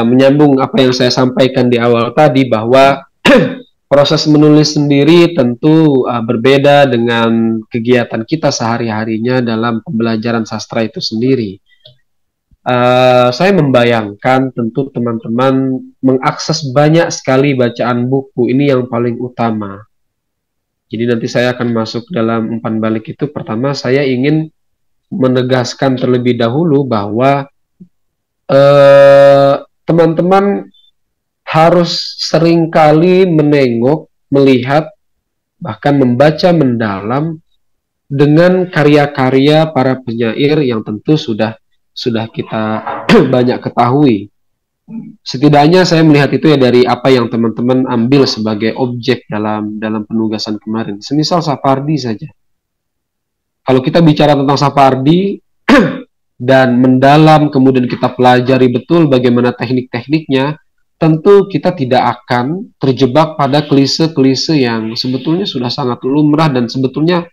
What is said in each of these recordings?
menyambung apa yang saya sampaikan di awal tadi bahwa proses menulis sendiri tentu berbeda dengan kegiatan kita sehari-harinya dalam pembelajaran sastra itu sendiri. Saya membayangkan tentu teman-teman mengakses banyak sekali bacaan buku, ini yang paling utama. Jadi nanti saya akan masuk dalam umpan balik itu. Pertama, saya ingin menegaskan terlebih dahulu bahwa teman-teman harus seringkali menengok, melihat, bahkan membaca mendalam dengan karya-karya para penyair yang tentu sudah kita banyak ketahui. Setidaknya saya melihat itu ya dari apa yang teman-teman ambil sebagai objek dalam penugasan kemarin. Semisal Sapardi saja. Kalau kita bicara tentang Sapardi dan mendalam kemudian kita pelajari betul bagaimana teknik-tekniknya, tentu kita tidak akan terjebak pada klise-klise yang sebetulnya sudah sangat lumrah dan sebetulnya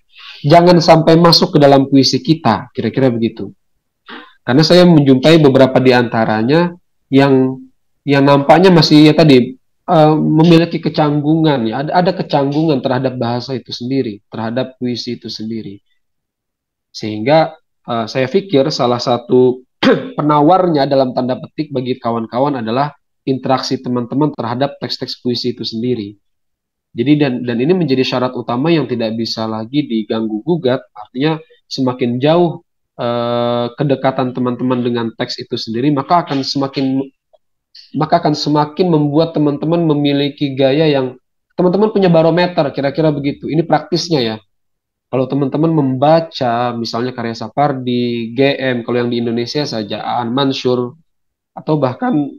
jangan sampai masuk ke dalam puisi kita, kira-kira begitu. Karena saya menjumpai beberapa di antaranya yang nampaknya masih ya tadi memiliki kecanggungan ya, ada kecanggungan terhadap bahasa itu sendiri, terhadap puisi itu sendiri. Sehingga saya pikir salah satu penawarnya dalam tanda petik bagi kawan-kawan adalah interaksi teman-teman terhadap teks-teks puisi itu sendiri. Jadi dan ini menjadi syarat utama yang tidak bisa lagi diganggu gugat. Artinya semakin jauh kedekatan teman-teman dengan teks itu sendiri, maka akan semakin membuat teman-teman memiliki gaya yang teman-teman punya barometer, kira-kira begitu. Ini praktisnya ya. Kalau teman-teman membaca misalnya karya Sapardi, GM, kalau yang di Indonesia saja, Aan Mansur, atau bahkan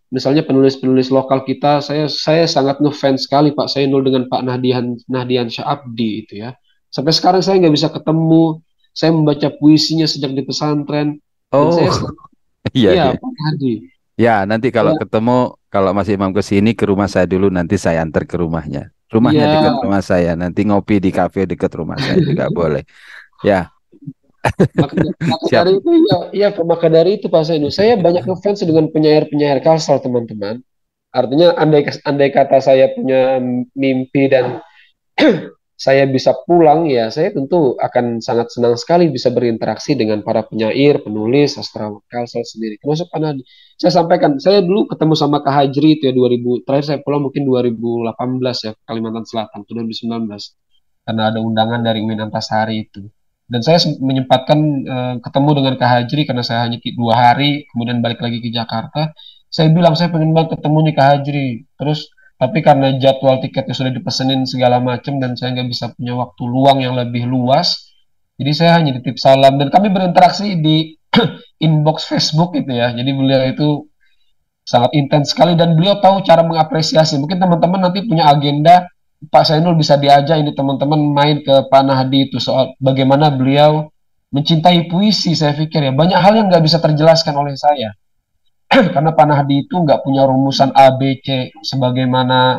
misalnya penulis-penulis lokal kita, saya sangat ngefans sekali Pak Sainul dengan Pak Nahdian Syabdi itu ya. Sampai sekarang saya nggak bisa ketemu, saya membaca puisinya sejak di pesantren, dan Oh, saya iya, iya iya. Pak Hadi. Ya, nanti kalau Ya, ketemu, kalau Mas Imam ke sini ke rumah saya dulu, nanti saya antar ke rumahnya. Rumahnya iya, dekat rumah saya, nanti ngopi di kafe dekat rumah saya juga boleh. Ya, maka siap. dari itu ya, ya maka dari itu Pak Sainul, saya banyak ngefans dengan penyair-penyair Kalsel teman-teman. Artinya andai kata saya punya mimpi dan saya bisa pulang ya, saya tentu akan sangat senang sekali bisa berinteraksi dengan para penyair, penulis, sastra Kalsel sendiri. Termasuk karena saya sampaikan, saya dulu ketemu sama Kak Hajri itu ya 2000, terakhir saya pulang mungkin 2018 ya ke Kalimantan Selatan, ke 2019. Karena ada undangan dari UIN Antasari itu. Dan saya menyempatkan ketemu dengan Kak Hajri karena saya hanya 2 hari, kemudian balik lagi ke Jakarta. Saya bilang saya pengen banget ketemu nih Kak Hajri. Terus tapi karena jadwal tiketnya sudah dipesenin segala macam dan saya nggak bisa punya waktu luang yang lebih luas, jadi saya hanya titip salam dan kami berinteraksi di inbox Facebook gitu ya. Jadi beliau itu sangat intens sekali dan beliau tahu cara mengapresiasi. Mungkin teman-teman nanti punya agenda, Pak Sainul bisa diajak ini teman-teman main ke Pak Nahdi itu soal bagaimana beliau mencintai puisi. Saya pikir ya banyak hal yang nggak bisa terjelaskan oleh saya karena Pak Nahdi itu nggak punya rumusan A, B, C sebagaimana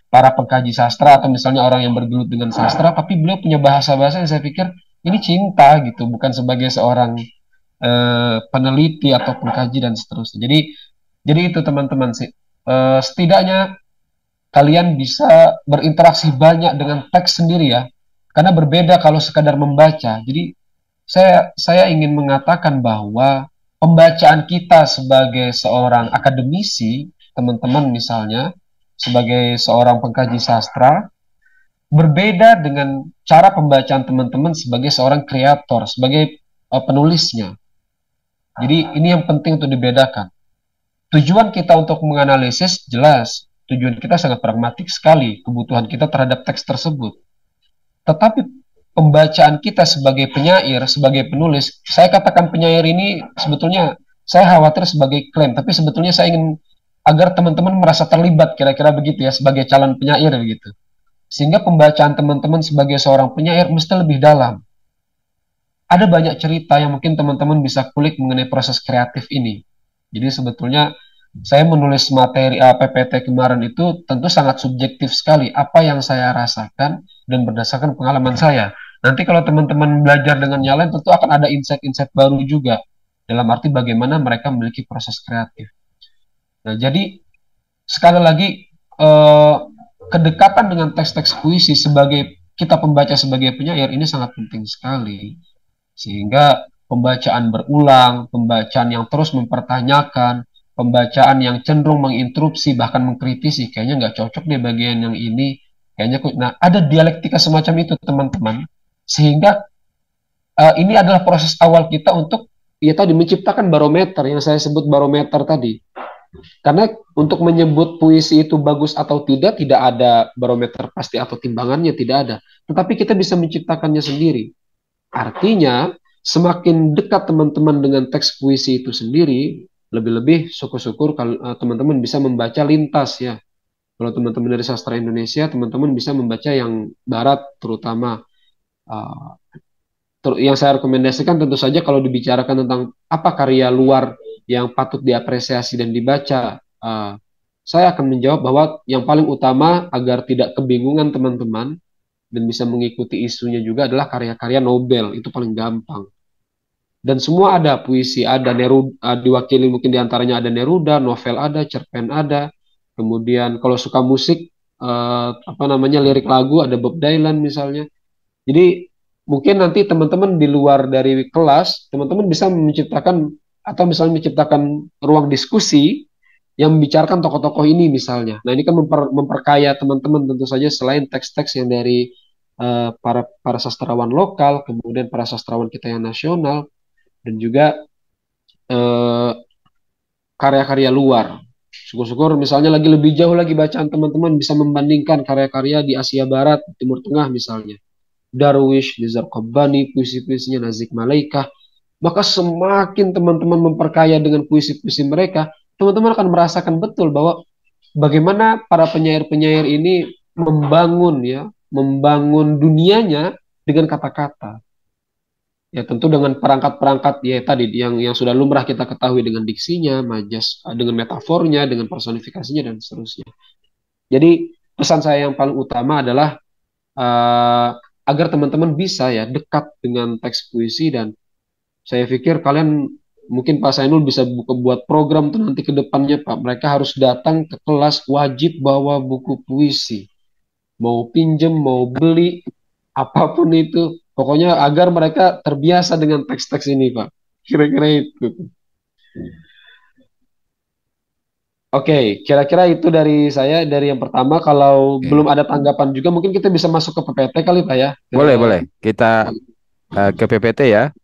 para pengkaji sastra atau misalnya orang yang bergelut dengan sastra, tapi beliau punya bahasa-bahasa yang saya pikir ini cinta gitu, bukan sebagai seorang peneliti atau pengkaji dan seterusnya. Jadi itu teman-teman sih. Setidaknya kalian bisa berinteraksi banyak dengan teks sendiri ya, karena berbeda kalau sekadar membaca. Jadi saya ingin mengatakan bahwa pembacaan kita sebagai seorang akademisi, teman-teman misalnya, sebagai seorang pengkaji sastra, berbeda dengan cara pembacaan teman-teman sebagai seorang kreator, sebagai penulisnya. Jadi ini yang penting untuk dibedakan. Tujuan kita untuk menganalisis jelas, tujuan kita sangat pragmatik sekali, kebutuhan kita terhadap teks tersebut. Tetapi pembacaan kita sebagai penyair, sebagai penulis, saya katakan penyair ini sebetulnya saya khawatir sebagai klaim, tapi sebetulnya saya ingin agar teman-teman merasa terlibat kira-kira begitu ya sebagai calon penyair begitu. Sehingga pembacaan teman-teman sebagai seorang penyair mesti lebih dalam. Ada banyak cerita yang mungkin teman-teman bisa kulik mengenai proses kreatif ini. Jadi sebetulnya saya menulis materi PPT kemarin itu tentu sangat subjektif sekali apa yang saya rasakan dan berdasarkan pengalaman saya. Nanti kalau teman-teman belajar dengan yang lain tentu akan ada insight-insight baru juga. dalam arti bagaimana mereka memiliki proses kreatif. Nah, jadi sekali lagi eh, kedekatan dengan teks-teks puisi sebagai kita pembaca sebagai penyair ini sangat penting sekali, sehingga pembacaan berulang, pembacaan yang terus mempertanyakan, pembacaan yang cenderung menginterupsi bahkan mengkritisi, kayaknya nggak cocok deh bagian yang ini, kayaknya nah ada dialektika semacam itu teman-teman, sehingga ini adalah proses awal kita untuk ya tadi menciptakan barometer yang saya sebut barometer tadi. Karena untuk menyebut puisi itu bagus atau tidak ada barometer pasti atau timbangannya, tidak ada. Tetapi kita bisa menciptakannya sendiri. Artinya, semakin dekat teman-teman dengan teks puisi itu sendiri, lebih-lebih syukur-syukur kalau teman-teman bisa membaca lintas ya. Kalau teman-teman dari sastra Indonesia, teman-teman bisa membaca yang barat terutama. Uh, yang saya rekomendasikan tentu saja kalau dibicarakan tentang apa karya luar yang patut diapresiasi dan dibaca, saya akan menjawab bahwa yang paling utama agar tidak kebingungan teman-teman dan bisa mengikuti isunya juga adalah karya-karya Nobel, itu paling gampang. Dan semua ada, puisi ada, Neruda diwakili mungkin diantaranya ada Neruda, novel ada, cerpen ada, kemudian kalau suka musik, apa namanya lirik lagu ada Bob Dylan misalnya. Jadi mungkin nanti teman-teman di luar dari kelas, teman-teman bisa menciptakan atau misalnya menciptakan ruang diskusi yang membicarakan tokoh-tokoh ini misalnya. Nah ini kan memperkaya teman-teman tentu saja selain teks-teks yang dari para para sastrawan lokal, kemudian para sastrawan kita yang nasional, dan juga eh, karya-karya luar. Syukur-syukur misalnya lagi lebih jauh lagi bacaan teman-teman bisa membandingkan karya-karya di Asia Barat, Timur Tengah misalnya. Darwish, Nizar Qabbani, puisi-puisinya Nazik Malaikah, maka semakin teman-teman memperkaya dengan puisi-puisi mereka, teman-teman akan merasakan betul bahwa bagaimana para penyair-penyair ini membangun ya, membangun dunianya dengan kata-kata. Ya tentu dengan perangkat-perangkat ya tadi yang sudah lumrah kita ketahui dengan diksinya, majas, dengan metafornya, dengan personifikasinya dan seterusnya. Jadi pesan saya yang paling utama adalah uh, agar teman-teman bisa ya dekat dengan teks puisi, dan saya pikir kalian mungkin Pak Sainul bisa buka buat program tuh nanti ke depannya Pak. Mereka harus datang ke kelas wajib bawa buku puisi. Mau pinjem, mau beli, apapun itu. Pokoknya agar mereka terbiasa dengan teks-teks ini Pak. Kira-kira itu. Oke, kira-kira itu dari saya, dari yang pertama. Kalau belum Oke. ada tanggapan juga, mungkin kita bisa masuk ke PPT kali Pak ya. Boleh, boleh. Kita ke PPT ya.